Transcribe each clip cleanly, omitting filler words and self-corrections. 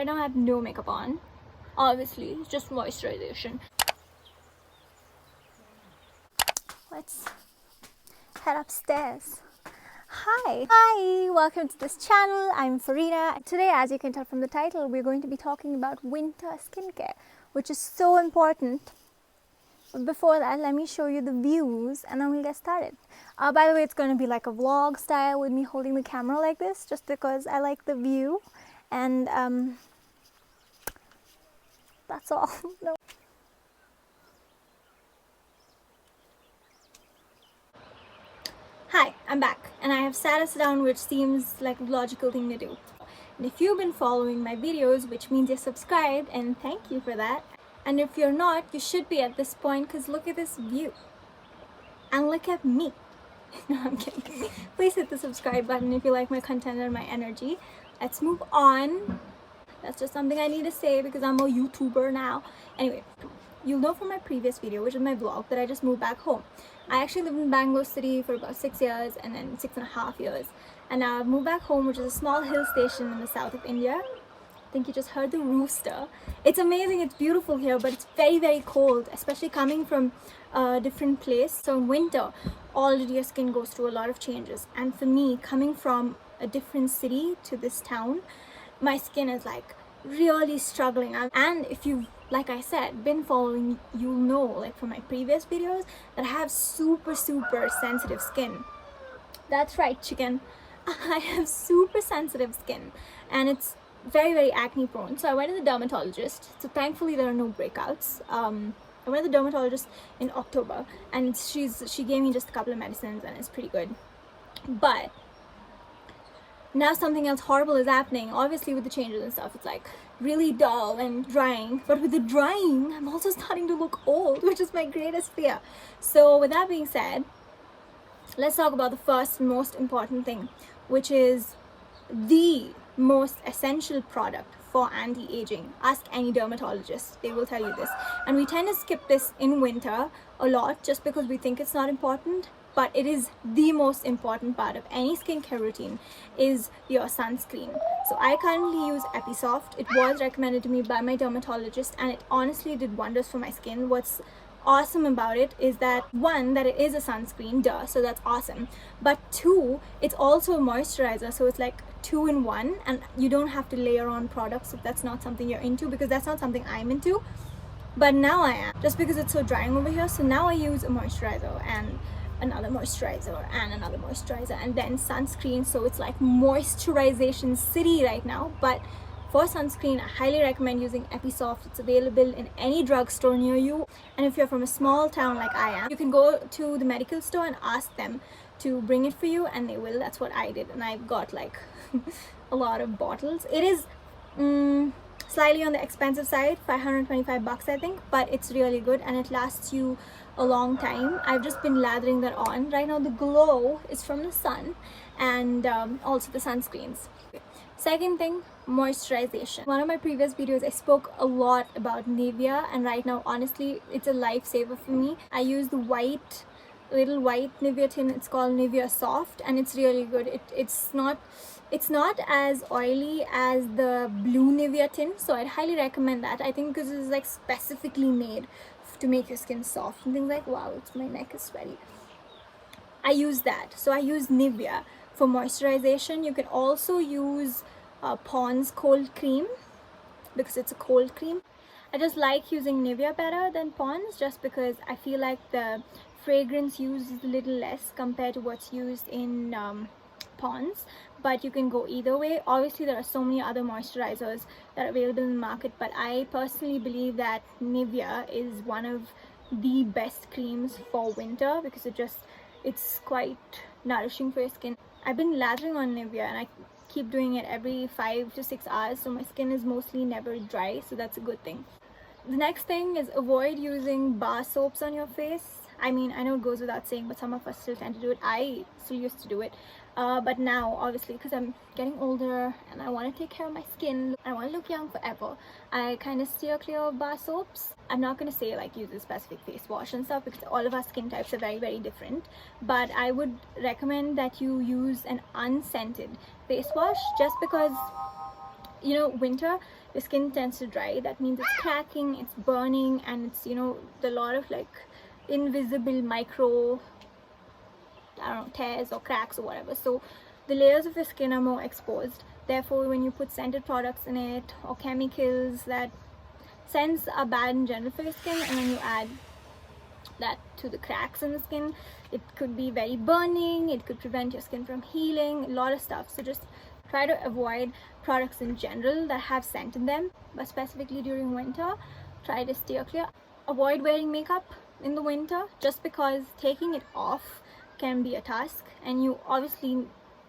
Right now I have no makeup on. Obviously, it's just moisturization. Let's head upstairs. Hi, welcome to this channel. I'm Farina. Today, as you can tell from the title, we're going to be talking about winter skincare, which is so important. But before that, let me show you the views and then we'll get started. By the way, it's going to be like a vlog style with me holding the camera like this, just because I like the view. And that's all. No. Hi, I'm back and I have sat us down, which seems like a logical thing to do. And if you've been following my videos, which means you're subscribed, and thank you for that. And if you're not, you should be at this point, because look at this view. And look at me. No, I'm kidding. Please hit the subscribe button if you like my content and my energy. Let's move on. That's just something I need to say because I'm a YouTuber now. Anyway, you'll know from my previous video, which is my vlog, that I just moved back home. I actually lived in Bangalore City for about 6 years and then 6.5 years. And now I've moved back home, which is a small hill station in the south of India. I think you just heard the rooster. It's amazing, it's beautiful here, but it's very, very cold, especially coming from a different place. So in winter, already your skin goes through a lot of changes. And for me, coming from a different city to this town, my skin is like really struggling. And if you've, like I said, been following, you'll know, like from my previous videos, that I have super sensitive skin. That's right, chicken. I have super sensitive skin and it's very acne prone. So I went to the dermatologist. So thankfully there are no breakouts. I went to the dermatologist in October and she gave me just a couple of medicines and it's pretty good. But now something else horrible is happening. Obviously with the changes and stuff, it's like really dull and drying. But with the drying, I'm also starting to look old, which is my greatest fear. So with that being said, let's talk about the first most important thing, which is the most essential product for anti-aging. Ask any dermatologist, they will tell you this. And we tend to skip this in winter a lot just because we think it's not important. But it is the most important part of any skincare routine, is your sunscreen. So I currently use Episoft. It was recommended to me by my dermatologist and it honestly did wonders for my skin. What's awesome about it is that, one, that it is a sunscreen, duh, so that's awesome. But two, it's also a moisturizer, so it's like 2-in-1 and you don't have to layer on products if that's not something you're into, because that's not something I'm into. But now I am, just because it's so drying over here. So now I use a moisturizer and another moisturizer and another moisturizer and then sunscreen. So it's like moisturization city right now. But for sunscreen, I highly recommend using Episoft. It's available in any drugstore near you. And if you're from a small town like I am, you can go to the medical store and ask them to bring it for you, and they will. That's what I did, and I've got like a lot of bottles. It is slightly on the expensive side, 525 bucks I think, but it's really good and it lasts you a long time. I've just been lathering that on. Right now the glow is from the sun and also the sunscreens. Second thing, moisturization. One of my previous videos I spoke a lot about Nivea, and right now honestly it's a lifesaver for me. I use the little white Nivea tin. It's called Nivea Soft and it's really good. It's not as oily as the blue Nivea tin, so I'd highly recommend that. I think because it's like specifically made to make your skin soft and things like, wow, my neck is sweaty. I use that. So I use Nivea for moisturization. You can also use Pond's cold cream because it's a cold cream. I just like using Nivea better than Pond's just because I feel like the fragrance used is a little less compared to what's used in Pond's, but you can go either way. Obviously there are so many other moisturizers that are available in the market, but I personally believe that Nivea is one of the best creams for winter because it's quite nourishing for your skin. I've been lathering on Nivea and I keep doing it every 5 to 6 hours, so my skin is mostly never dry, so that's a good thing. The next thing is avoid using bar soaps on your face. I mean, I know it goes without saying, but some of us still tend to do it. I still used to do it. But now, obviously, because I'm getting older and I want to take care of my skin, I want to look young forever, I kind of steer clear of bar soaps. I'm not going to say like use a specific face wash and stuff because all of our skin types are very different. But I would recommend that you use an unscented face wash just because you know, winter, your skin tends to dry. That means it's cracking, it's burning, and it's, you know, a lot of like invisible micro, I don't know, tears or cracks or whatever. So the layers of your skin are more exposed. Therefore, when you put scented products in it or chemicals, that scents are bad in general for your skin, and then you add that to the cracks in the skin, it could be very burning, it could prevent your skin from healing, a lot of stuff. So just try to avoid products in general that have scent in them, but specifically during winter, try to steer clear. Avoid wearing makeup in the winter, just because taking it off can be a task, and you obviously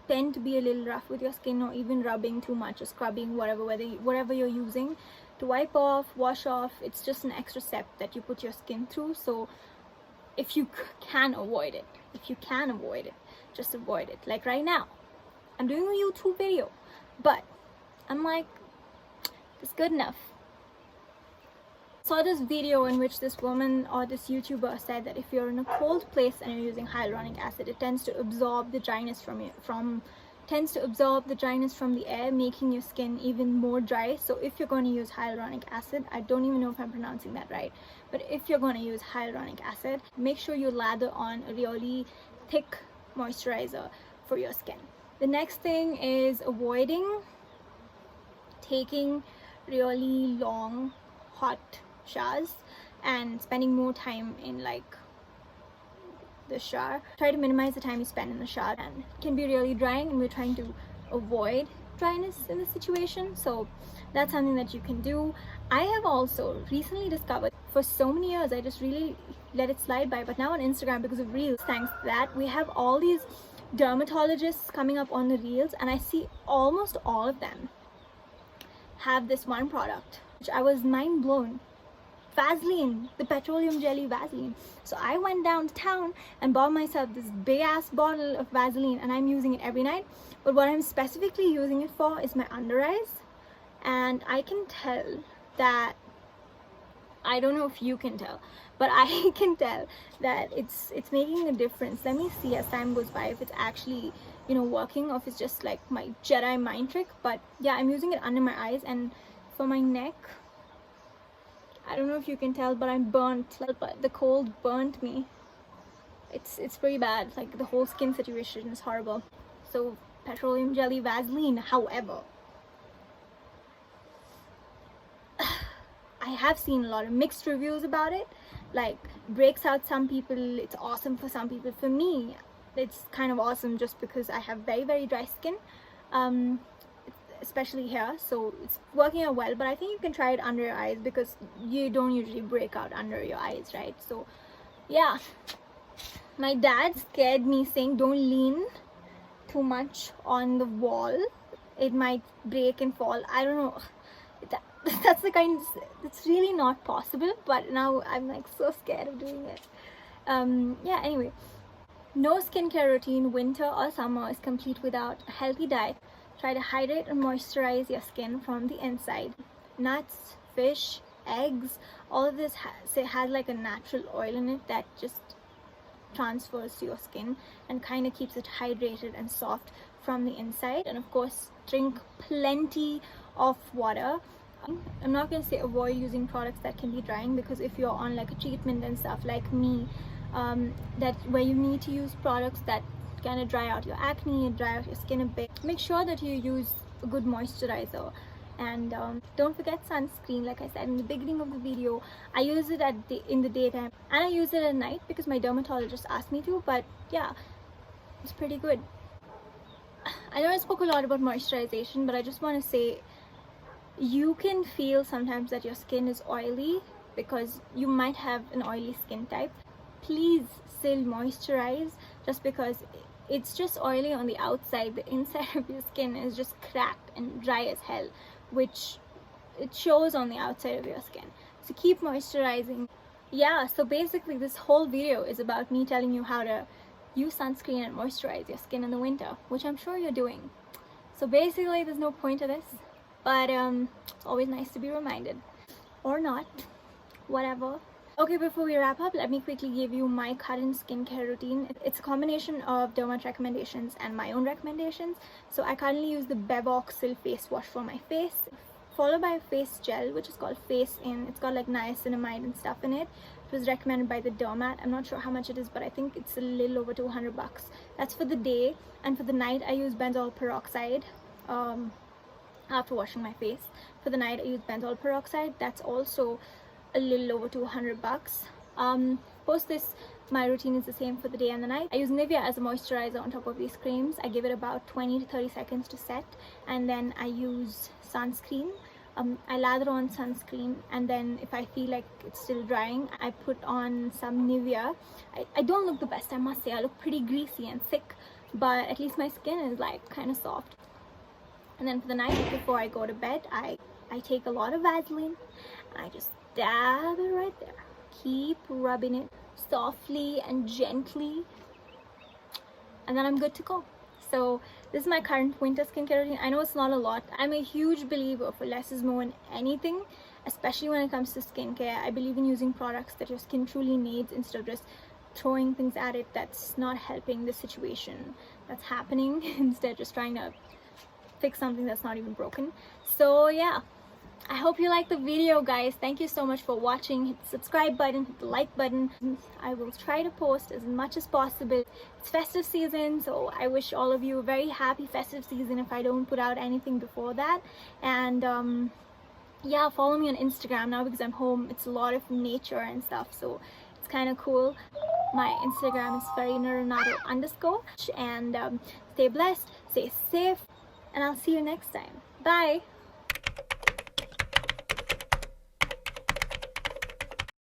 tend to be a little rough with your skin, or even rubbing too much or scrubbing, whatever you're using to wipe off, wash off. It's just an extra step that you put your skin through. So if you can avoid it, just avoid it. Like right now, I'm doing a YouTube video, but I'm like, it's good enough. Saw this video in which this woman or this YouTuber said that if you're in a cold place and you're using hyaluronic acid, it tends to absorb the dryness from the air, making your skin even more dry. So if you're going to use hyaluronic acid, I don't even know if I'm pronouncing that right, but if you're going to use hyaluronic acid, make sure you lather on a really thick moisturizer for your skin. The next thing is avoiding taking really long hot showers and spending more time in like the shower. Try to minimize the time you spend in the shower, and it can be really drying, and we're trying to avoid dryness in this situation. So that's something that you can do. I have also recently discovered, for so many years I just really let it slide by, but now on Instagram, because of Reels, thanks to that, we have all these dermatologists coming up on the Reels, and I see almost all of them have this one product, which I was mind blown. Vaseline, the petroleum jelly Vaseline. So I went downtown and bought myself this big ass bottle of Vaseline, and I'm using it every night. But what I'm specifically using it for is my under eyes, and I can tell that, I don't know if you can tell, but I can tell that it's making a difference. Let me see as time goes by if it's actually, you know, working, or if it's just like my Jedi mind trick. But yeah, I'm using it under my eyes, and for my neck, I don't know if you can tell, but I'm burnt. But the cold burnt me. It's pretty bad. Like, the whole skin situation is horrible. So petroleum jelly Vaseline, however, I have seen a lot of mixed reviews about it. Like, breaks out some people, it's awesome for some people. For me, it's kind of awesome just because I have very, very dry skin, especially here, so it's working out well. But I think you can try it under your eyes, because you don't usually break out under your eyes, right? So yeah, my dad scared me, saying don't lean too much on the wall, it might break and fall. I don't know, that's the kind, it's really not possible, but now I'm like so scared of doing it. Yeah, anyway, no skincare routine, winter or summer, is complete without a healthy diet. Try to hydrate and moisturize your skin from the inside. Nuts, fish, eggs, all of this has like a natural oil in it that just transfers to your skin and kind of keeps it hydrated and soft from the inside. And of course, drink plenty of water. I'm not going to say avoid using products that can be drying, because if you're on like a treatment and stuff like me, that where you need to use products that kind of dry out your acne and dry out your skin a bit, make sure that you use a good moisturizer. And don't forget sunscreen. Like I said in the beginning of the video, I use it in the daytime, and I use it at night because my dermatologist asked me to. But yeah, it's pretty good. I know I spoke a lot about moisturization, but I just want to say, you can feel sometimes that your skin is oily because you might have an oily skin type. Please still moisturize. Just because it's just oily on the outside, the inside of your skin is just cracked and dry as hell, which it shows on the outside of your skin. So keep moisturizing. Yeah, so basically this whole video is about me telling you how to use sunscreen and moisturize your skin in the winter, which I'm sure you're doing. So basically there's no point to this, but it's always nice to be reminded. Or not, whatever. Okay, before we wrap up, let me quickly give you my current skincare routine. It's a combination of dermat recommendations and my own recommendations. So I currently use the Bevoxyl face wash for my face, followed by a face gel which is called Face In. It's got like niacinamide and stuff in it. It was recommended by the dermat. I'm not sure how much it is, but I think it's a little over 200 bucks. That's for the day, and for the night I use benzoyl peroxide after washing my face. For the night I use benzoyl peroxide. That's also a little over 200 bucks. Post this, my routine is the same for the day and the night. I use Nivea as a moisturizer on top of these creams. I give it about 20 to 30 seconds to set, and then I use sunscreen. I lather on sunscreen, and then if I feel like it's still drying, I put on some Nivea. I don't look the best, I must say. I look pretty greasy and thick, but at least my skin is like kind of soft. And then for the night, before I go to bed, I take a lot of Vaseline and I just dab it right there. Keep rubbing it softly and gently, and then I'm good to go. So this is my current winter skincare routine. I know it's not a lot. I'm a huge believer of less is more in anything, especially when it comes to skincare. I believe in using products that your skin truly needs instead of just throwing things at it that's not helping the situation that's happening instead just trying to fix something that's not even broken. So yeah, I hope you liked the video, guys. Thank you so much for watching. Hit the subscribe button, hit the like button. I will try to post as much as possible. It's festive season, so I wish all of you a very happy festive season if I don't put out anything before that. And yeah, follow me on Instagram now because I'm home. It's a lot of nature and stuff, so it's kind of cool. My Instagram is farinarenato_, and stay blessed, stay safe, and I'll see you next time. Bye.